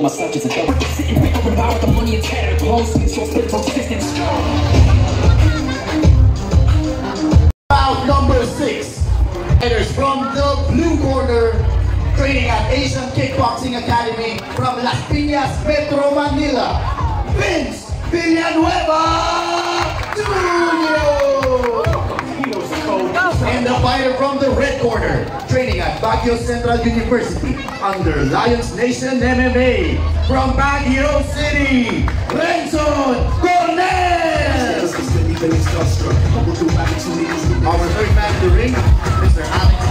my subjects and we're sitting with open bar with the money and tattered clothes. So split from distance. Round number 6. Fighters from the blue corner, training at Asian Kickboxing Academy from Las Piñas, Metro Manila, Vince Villanueva Jr. And the fighter from the red corner, training at Baguio Central University under Lions Nation MMA from Baguio City, Renson Cornel. Our third man in the ring, Mr. Alex.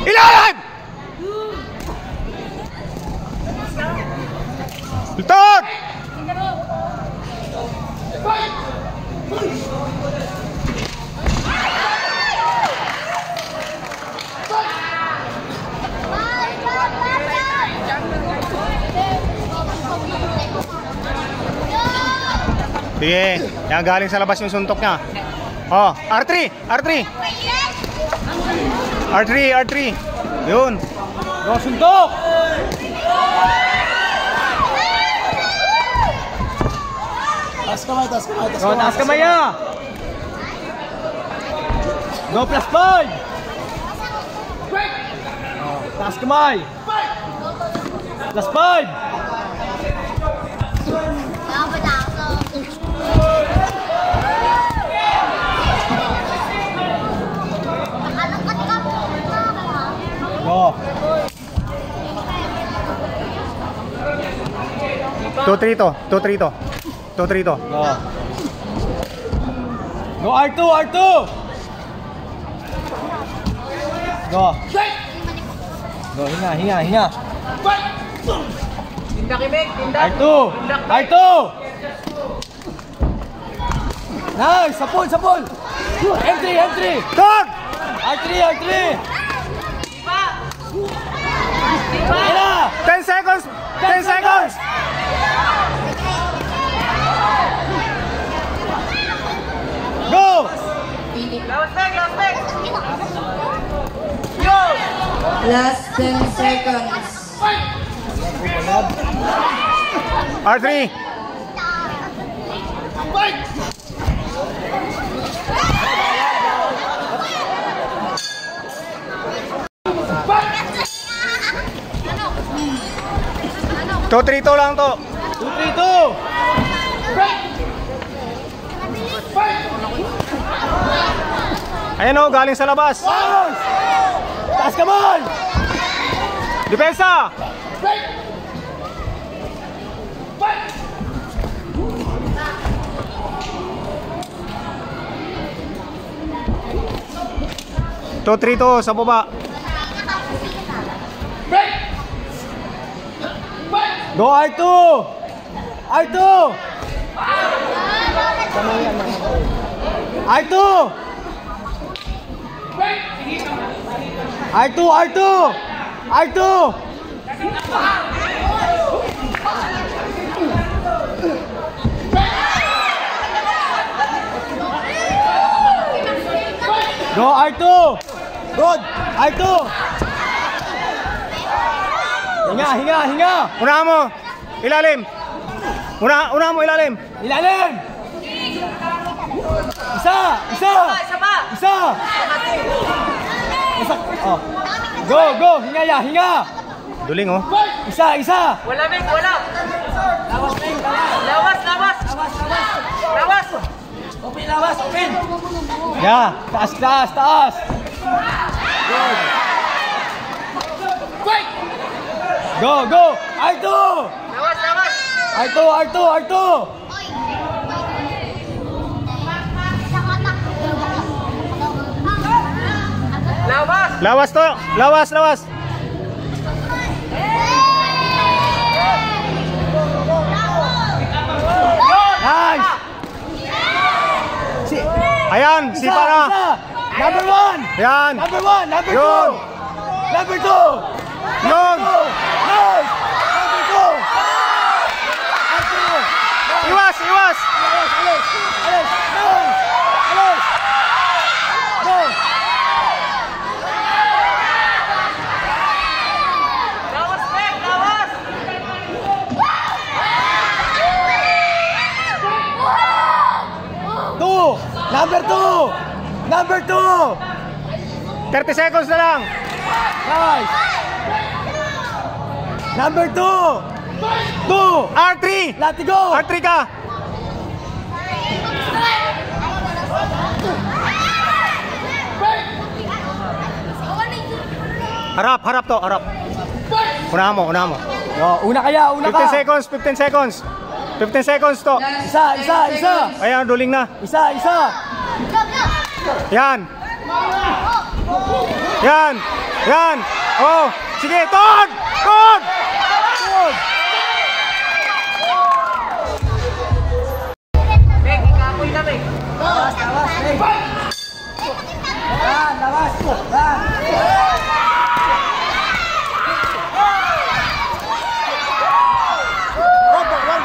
Ilalim! Lutod! Sige, yan galing sa labas yung suntok niya. Oh, R3! R3! R3! R3! Yun! Go, suntok! Taas kamay, taas kamay, taas Go, kamay. taas kamay ya! Go, plus 5! Oh, taas kamay! Plus 5! Go! 2-3 to, 2-3 to, 2-3 to. Go! Go R2, R2! Go! Go, hinga, hinga, hinga! Tindak Ibig, tindak! R2! R2! Nice! Sapul, sapul! Entry, entry! Dog! R3, R3! 10 seconds! 10 seconds! Go! Last leg! Go! Last 10 seconds. R3! To 3-2 lang to. 2-3-2. Ayan o, galing sa labas. Taas kamay. Depensa. To 3-2 sa baba. Go R2! R2! R2! R2! R2! R2! Go R2! Good! R2! Hinga, hinga, hinga! Una mo! Ilalim! Una mo ilalim! Ilalim! Isa! Isa! Isa pa! Isa! Oh. Go, go! Hinga ya, hinga! Duling oh. Isa, isa! Wala, Meg, wala. Lawas, Meg, lawas. Lawas. Open, lawas, open. Ya, taas, taas, taas! Go, go! R2! Lawas. R2, R2, R2! Lawas. Lawas to! Lawas, lawas! Nice! Ayan, sipa na! Number 1! Yan! Number 1! Number 2! Yun! Number 2! Yun! Nice! Number 2! Iwas, iwas! Alis! Nice! Alis! Go! Lawas, Meg, lawas. Number 2! Number 2! 30 seconds na lang! Nice! Number 2! 2! R3! Let it go! R3 ka! Harap, harap to, harap. Unahan mo, unahan mo. Una kaya, una ka! 15 seconds, 15 seconds. 15 seconds to. Isa! Ayan, duling na. Isa! Yan. Yan. Yan. Oh, sige, Tod! Tod! Meg, ikapoy na, Meg. Lawas!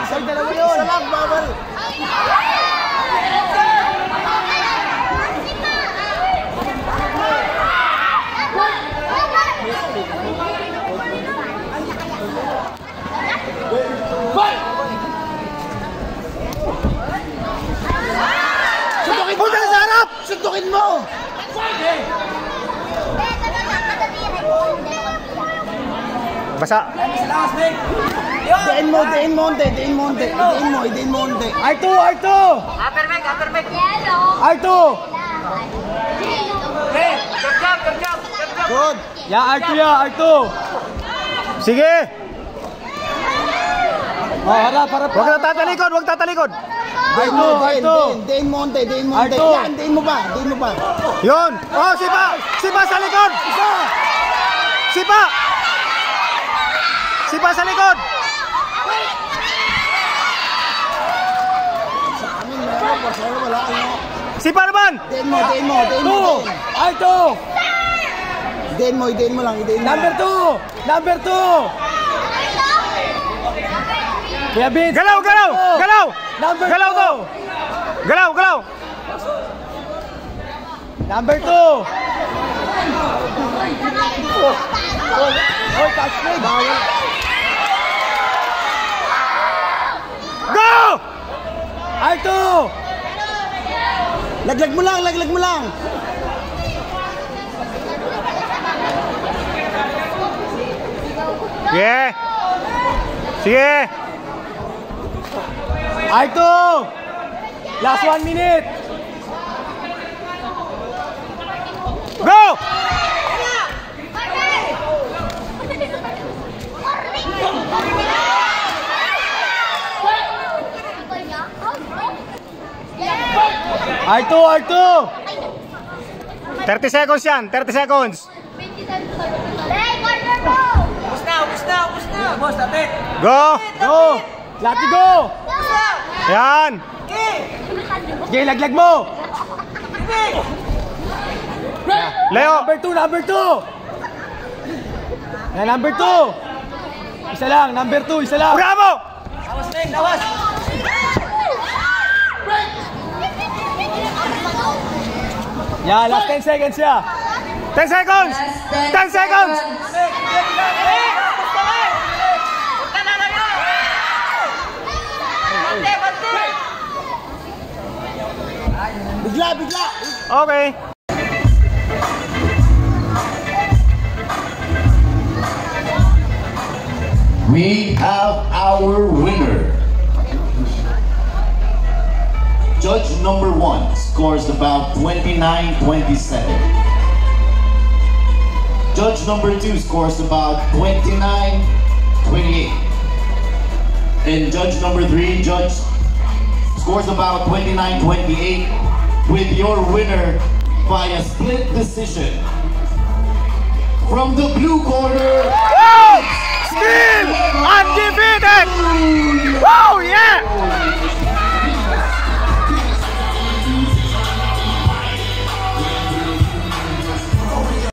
Isang dalawa yun! Isa lang, bawal! Suntukin mo! Punta sa harap! Suntukin mo! Basa. Diin mo, diin mo. R2! Upper, Meg. R2! Meg, jump. Good! Ya, R2. Sige. Oh, harap! Huwag na tatalikod, huwag tatalikod. R2! Diin mo. R2. Yan, diin mo pa. Yun. Oh, sipa. Sipa sa likod. Sipa. Sipa sa likod. Sipa naman. Diin mo. R2. Diin mo lang. Number 2. Kuya Vince. Galaw. Number Galaw to. Galaw. Number 2. Oy, touch me. Bawal. Go! R2! Laglag mo lang. Sige. R2! Last 1 minute. Go! R2! 30 seconds yan. 30 seconds. Ubus na. Boss, tapit. Go! Lati go! Yan. Sige, laglag mo! Leo. Number 2! Yan, number 2! Isa lang, number 2, isa lang! Unahan mo! Lawas! Yan, last 10 seconds siya! 10 seconds! 10 seconds! Bigla! Okay. We have our winner. Judge number 1 scores about 29-27. Judge number 2 scores about 29-28. And judge number 3 scores about 29-28 with your winner via split decision. From the blue corner, Still undefeated! Oh yeah!